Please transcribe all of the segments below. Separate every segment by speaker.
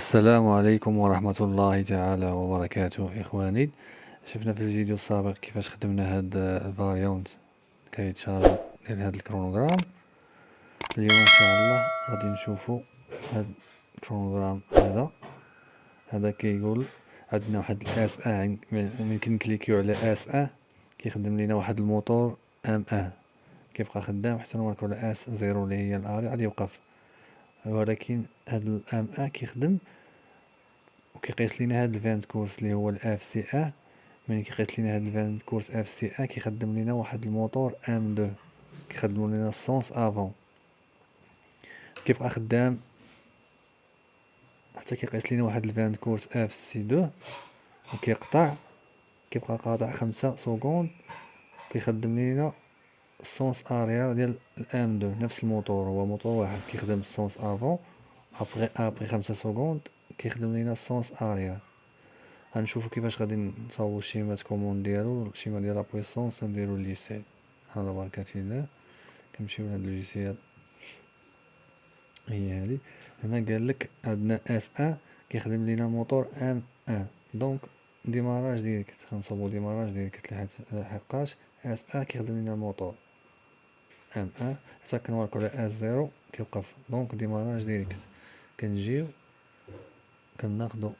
Speaker 1: السلام عليكم ورحمة الله تعالى وبركاته إخواني. شفنا في الفيديو السابق كيفاش خدمنا هاد الفاريونت كيتشارج ديال هاد الكرونوغرام. اليوم ان شاء الله غادي نشوفو هاد الكرونوغرام هذا كيقول عندنا واحد الاس ا، ممكن نكليكيو على اس ا كيخدم لينا واحد الموتور ام ا كيبقى خدام حتى نماركو على اس زيرو اللي هي الاري غادي يوقف، ولكن هاد الام ا كيخدم وكيقيس لينا هاد الفانت كورس اللي هو الاف سي ا. ملي كيقيس لينا هاد الفانت كورس اف سي ا كيخدم لينا واحد الموتور ام دو كيخدمو لينا السونس افون، كيبقى خدام حتى كيقيس لينا واحد الفانت كورس اف سي دو وكيقطع، كيبقى قاطع 5 سكوند كيخدم لينا السونس اريير ديال الام دو. نفس الموتور هو موتور واحد كيخدم السونس افون، ابري 5 سكوند كيخدم لينا السونس اريير. غنشوفو كيفاش غادي نصاوبو الشيمات كوموند ديالو، الشيما ديال لا بويسونس ونديرو ليسي على بركة الله. كنمشيو لهاد اللوجيسيال هي هادي. هنا قالك عندنا اس ا كيخدم لينا موتور ام ا، دونك ديماراج ديريكت غنصوبو ديماراج ديريكت لحقاش اس ا كيخدم لينا الموتور ام ا حتى كنماركو على اس زيرو كيوقف، دونك ديماراج ديريكت. كنجيو كناخدو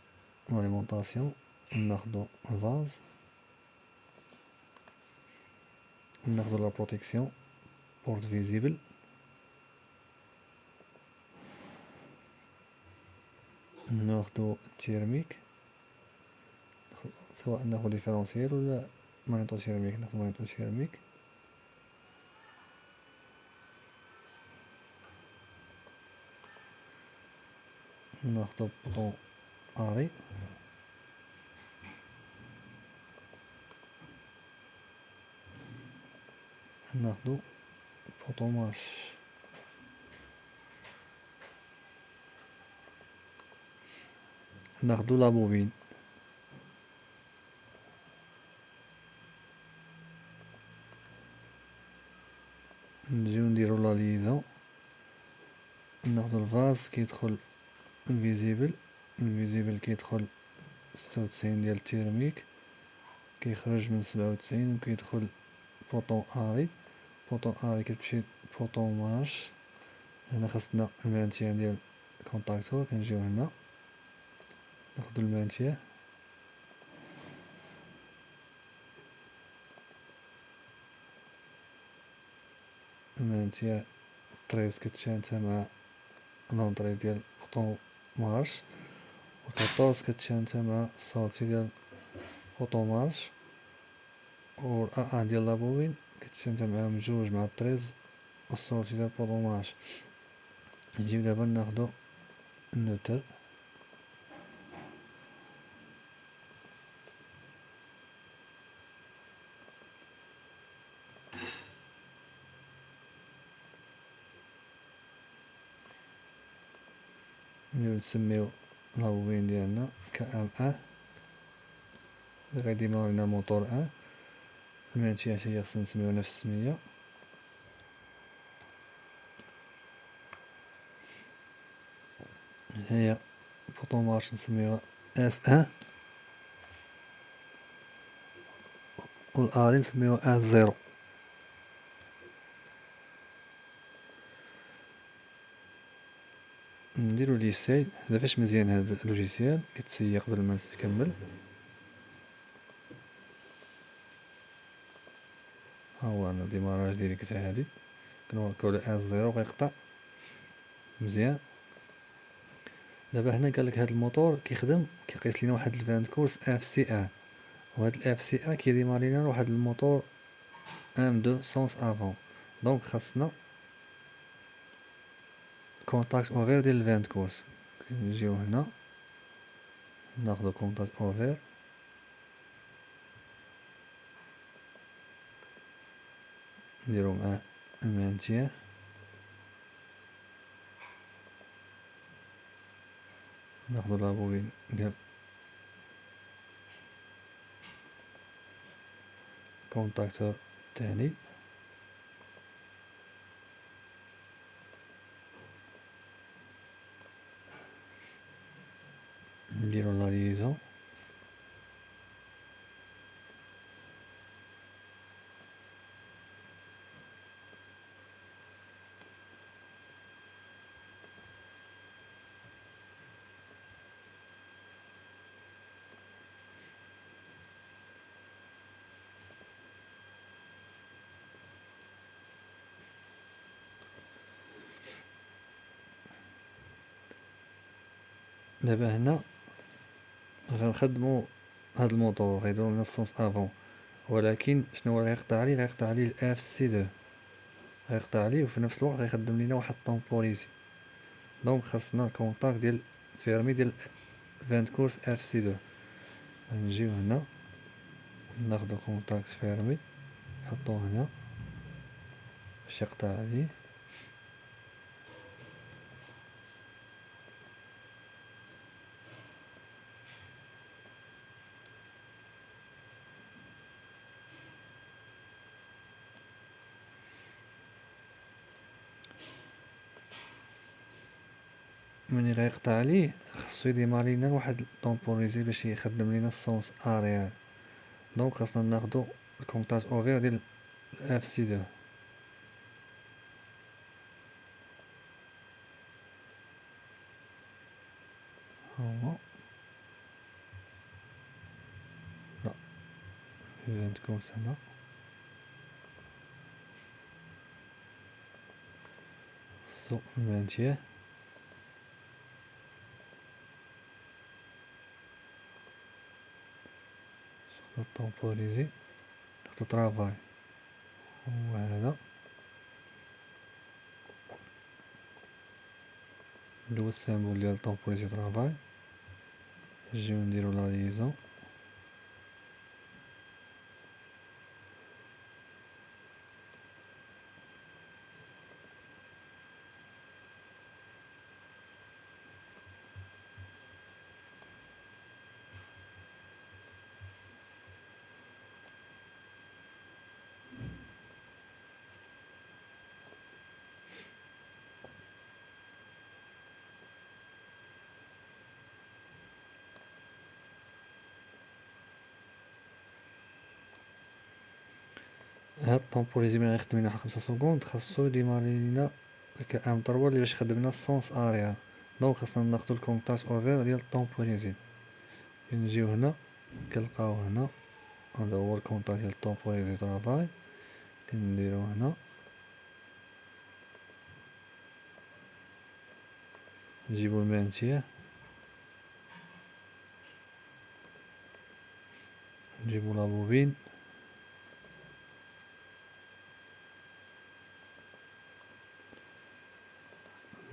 Speaker 1: لاليمونطاسيون، ناخدو الفاز، ناخدو لا بروتيكسيون بورت فيزيبل، ناخدو التيرميك سواء ناخدو ديفيرونسيال ولا مانيطو تيرميك، ناخدو مانيطو تيرميك. ناخدو بوطون اري، ناخدو بوطون مارش، ناخدو لا بوبين، نجيو نديرو لا ليزون، ناخدو الفاز كيدخل الفيزيبل، الفيزيبل كيدخل 96 ديال التيرميك، كيخرج من 97 وكيدخل بوطون اري، بوطون اري كتمشي بوطون مارش. هنا خاصنا المانتيان ديال الكونتاكتور، كنجيو هنا ناخدو المانتيان، المانتيان 13 كتشانتا مع لونطري ديال بوطون مارش، و 14 كتشانتا مع السورتي ديال بوطون مارش، و ا ديال لابوين كتشانتا معاهم جوج مع 13 و السورتي ديال بوطون مارش. نجيو دابا ناخدو النوتر، نسميو لابوين ديالنا كام ا اللي غيديماغ لينا موتور ا. المانتيان حتى هي خصنا نسميوها نفس السمية. هنايا بوطون مارش نسميوها اس ان، و الاري نسميوها اس زيرو. نديرو ليساي هذا فاش مزيان هاد اللوجيسيال كتسيا قبل ما تكمل. ها هو عندنا ديماراج ديريكت عادي، كنوركو على اس زيرو غيقطع مزيان. دابا هنا قالك هاد الموتور كيخدم كيقيس لينا واحد الفانت كورس اف سي ا، وهاد الاف سي ا كيديمار لينا واحد الموتور ام دو سونس افون، دونك خاصنا كونتاكت اوفير ديال الفانت كورس. نجيو هنا ناخدو كونتاكت اوفير، نديرو مع المانتيان، ناخدو لابوين ديال كونتاكتور الثاني، دابا هنا غنخدمو هاد الموتور غيديرو لنا السونس افون، ولكن شنو هو غيقطع لي الاف سي 2 غيقطع ليه، وفي نفس الوقت غيخدم لينا واحد طومبوريزي. دونك خاصنا الكونتاك ديال فيرمي ديال فانت كورس اف سي 2. غنجيو هنا ناخدو كونتاكت فيرمي نحطوه هنا باش يقطع عليه. ملي غيقطع عليه خاصو يديماري لينا واحد طومبوريزي باش يخدم لينا السونس اريال. دونك خاصنا ناخدو الكونتاج اوفير ديال اف سي 2. هو لا ايفنت كورس هنا سو مانتيه ناخدو طومبوريزي ناخدو طرافاي هو هذا اللي هو السيمبول ديال طومبوريزي طرافاي. نجيو نديرو لا ليزون هاد الطومبوريزي ملي غيخدم لينا واحد 5 سكوند خاصو يديماري لينا ام 3 اللي باش يخدم لنا السونس اريال. دونك خاصنا ناخدو الكونتاج اوفير ديال الطومبوريزي. نجيو هنا كنلقاو هنا هذا هو الكونتاج ديال الطومبوريزي طرافاي. كنديرو هنا نجيبو المانتيه نجيبو لا بوبين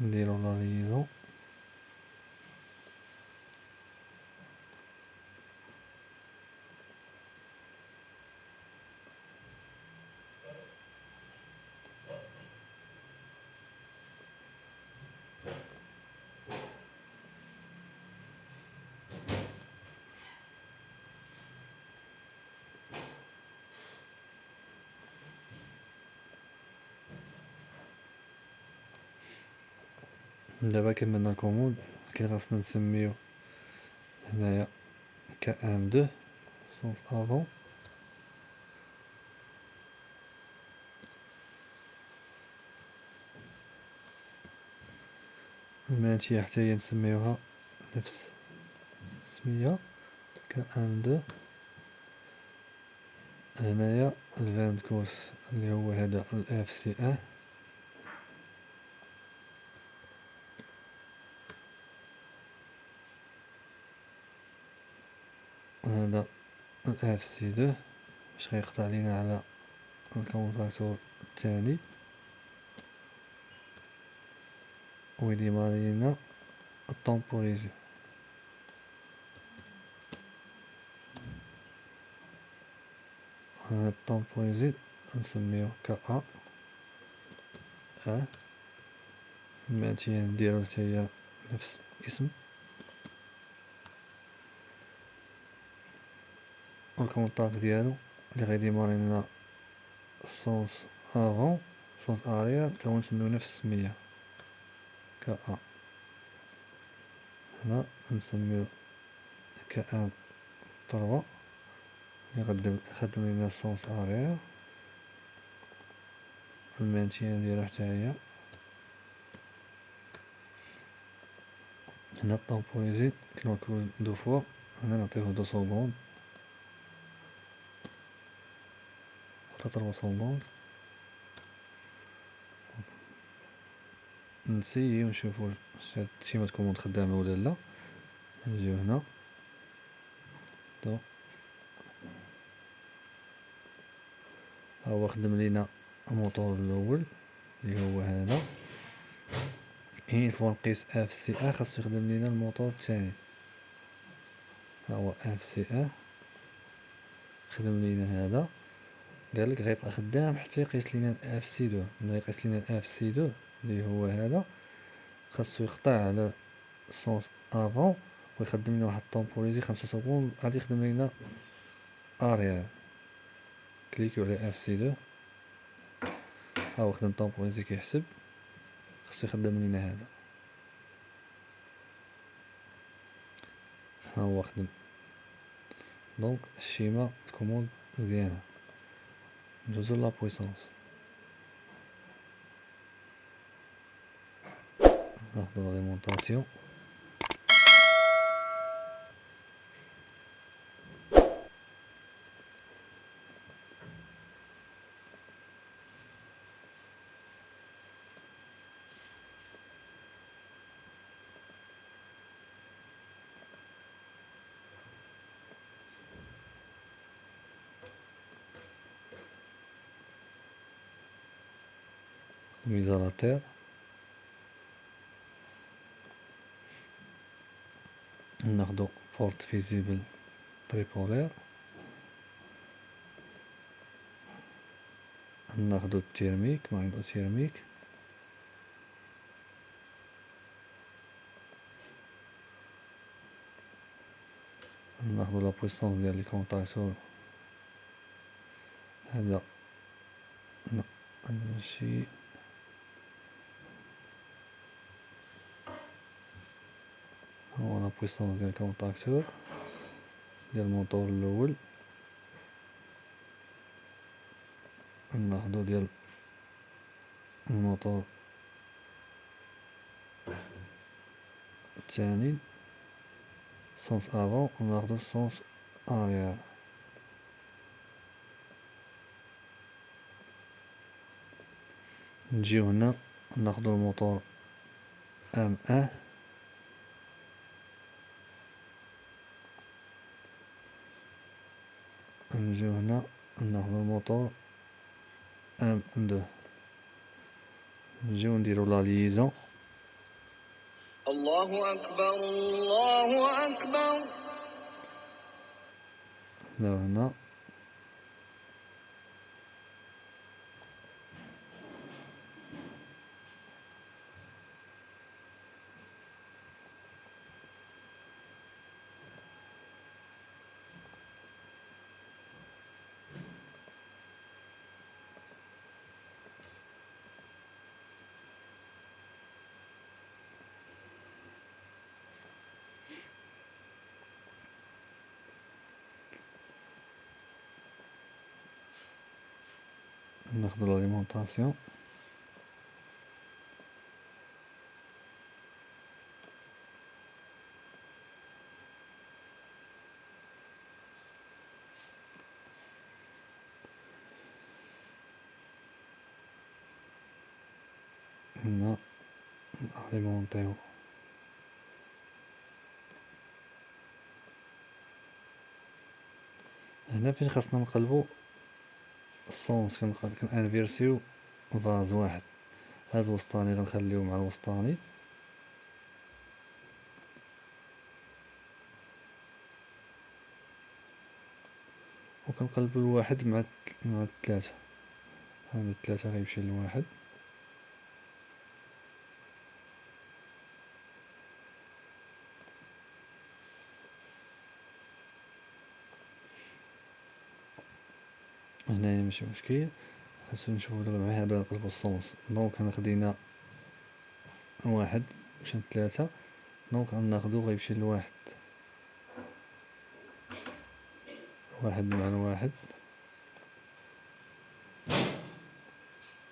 Speaker 1: نديرو لا ليزون دابا كملنا الكوموند. كي خاصنا نسميو هنايا كام 2 سونس افون الماتيه حتى هي نسميوها نفس السميه كام 2. هنايا الفاند كورس اللي هو هذا الاف سي 1 وهذا الاف سي 2 باش غيقطع لينا على الكونتاكتور الثاني ويديماري لينا الطومبوريزي. هاد الطومبوريزي نسميوه كا الماتيه نديرو حتى هي نفس الاسم والكونتاك ديالو اللي غيديماري لنا السونس افون السونس اريال تا هو نسميو نفس السميه كا. هنا نسميو كا 3 اللي خدم لينا السونس اريال. المانتيه نديرو حتى هي هنا الطومبوريزي كنركبو دو فوا هنا نعطيوه 2 سكوند ولا 3 سكوند نسيو نشوفو واش هاد التيمات كوموند خدامة ولا لا. نجيو هنا ها هو خدم لينا الموتور الاول اللي هو هذا. اين فوا نقيس اف سي ا خاصو يخدم لينا الموتور الثاني. ها هو اف سي ا خدم لينا هذا، قالك غيبقى خدام حتى يقيس لينا اف سي دو. ملي يقيس لينا اف سي دو اللي هو هذا خاصو يقطع على السونس افون ويخدم لنا واحد الطومبوريزي 5 سكوند غادي يخدم لينا اريير. كليكيو على اف سي دو ها هو خدم طومبوريزي كيحسب، خاصو يخدم لينا هذا. ها هو خدم. دونك الشيما كوموند مزيانه. ندوزو لا بويسونس، ناخدو لاليمونطاسيون. ميزالاتير ناخدو بورت فيزيبل تريبولير، ناخدو التيرميك ماغنيتو تيرميك، ناخدو لا بويسونس ديال لي كونتاكتور. هذا ماشي هو لا بويسونس ديال الكونتاكتور ديال الموتور الاول. ناخدو ديال الموتور الثاني سونس افون وناخدو السونس اريير. نجيو هنا ناخدو الموتور ام ان، نجيو هنا ناخدو الموتور ام دو، نجيو نديرو لا ليزون.
Speaker 2: الله أكبر الله أكبر.
Speaker 1: هنا ناخدو لاليمونطاسيون. هنا ناليمونطيو هنا فين خاصنا نقلبو السونس، كنانفيرسيو فاز واحد. هاد الوسطاني غنخليو مع الوسطاني، وكنقلبو الواحد مع الثلاثة. هاد الثلاثة غيمشي لواحد. هنايا ماشي مشكل. خاصو نشوفو دابا مع هذا نقلبو السونس. دونك هنا خدينا واحد مشى ثلاثة، دونك غناخدو غيمشي لواحد. واحد مع الواحد،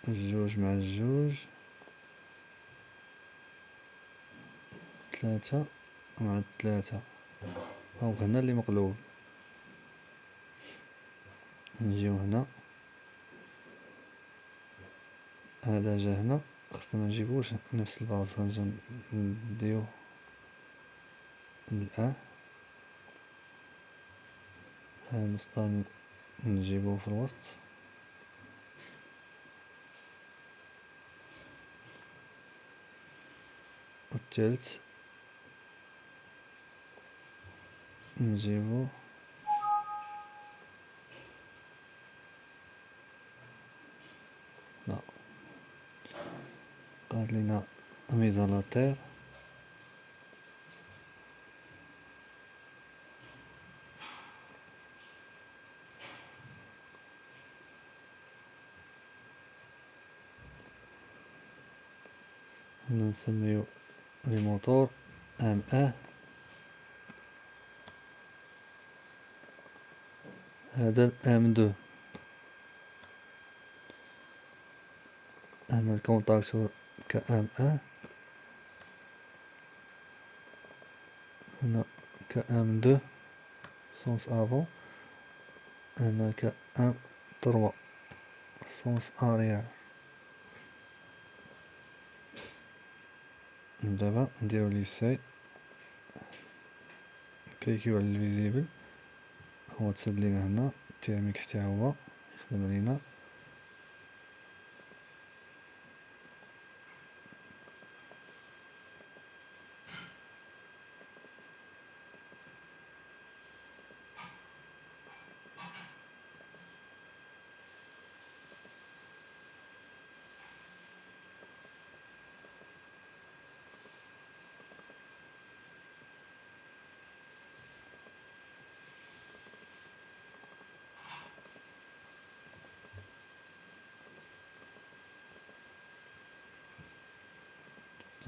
Speaker 1: الجوج مع الجوج، ثلاثة مع الثلاثة. دونك هنا اللي مقلوب. نجيو هنا هذا جا هنا، خصنا منجيبوش نفس الفاز، غنجي نديو الأ. هذا الوسطاني نجيبوه في الوسط، والثالث نجيبو لا، قالت لينا ميزالاتير. هنا نسميو لي موتور ام اه. هذا ام دو. هنا الكونتاكتور كام اه، هنا كام دو سونس افون، هنا كام تروا سونس اريير. دابا نديرو ليساي، كليكيو على الفيزيبل، هو تسد لينا هنا التيرميك حتى هو يخدم لينا.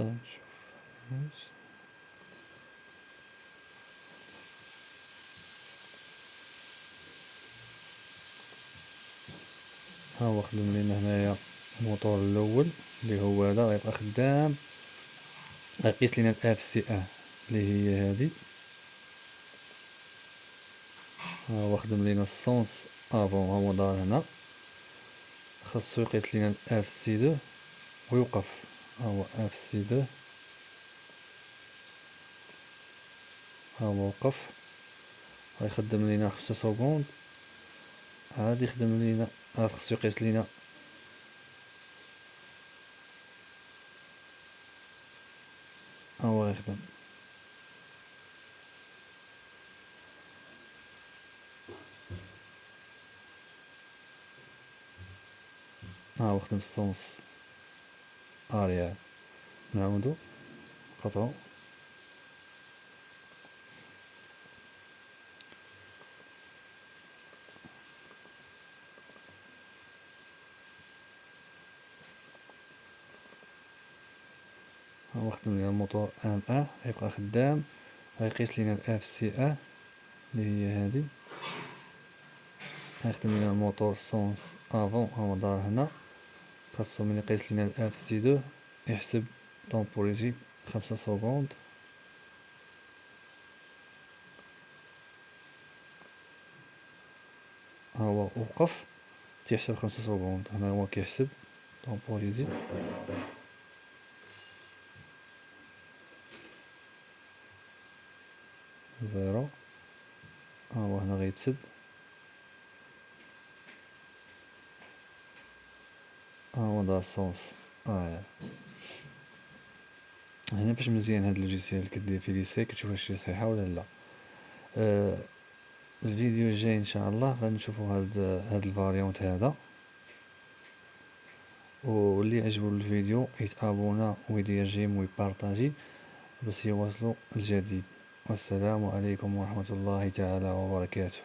Speaker 1: نشوف ها هو خدم لينا هنايا الموتور الاول اللي هو هذا غيبقى خدام، غيقيس لينا الاف سي اه اللي هي هذه. ها هو خدم لينا السونس افون، ها هو دار هنا، خاصو يقيس لينا الاف سي دو ويوقف. ها هو اف سي دو، ها هو وقف، غيخدم لينا 5 سكوند. عاد يخدم لينا، عاد خصو يقيس لينا ها هو غيخدم. ها هو خدم السونس اريال. نعاودو نقطعو. ها هو خدم لينا الموتور ام اه، غيبقى خدام، غيقيس لينا الاف سي اه اللي هي هادي. غيخدم لينا الموتور سونس افون، ها هو دار هنا، خاصو من يقيس لينا الاف سي دو يحسب طومبوريتي 5 سكوند. ها هو وقف تيحسب 5 سكوند، هنا هو كيحسب طومبوريتي. زيرو. ها هو هنا غيتسد، ها هو دار سونس هنا فاش مزيان هاد اللوجيسيال كدير فيه ليساي كتشوف واش هي صحيحه ولا لا. الفيديو الجاي ان شاء الله غنشوفوا هاد الفاريونت هذا، واللي عجبو الفيديو يتابونا ويدير جيم ويبارطاجي باش يواصلوا الجديد. والسلام عليكم ورحمة الله تعالى وبركاته.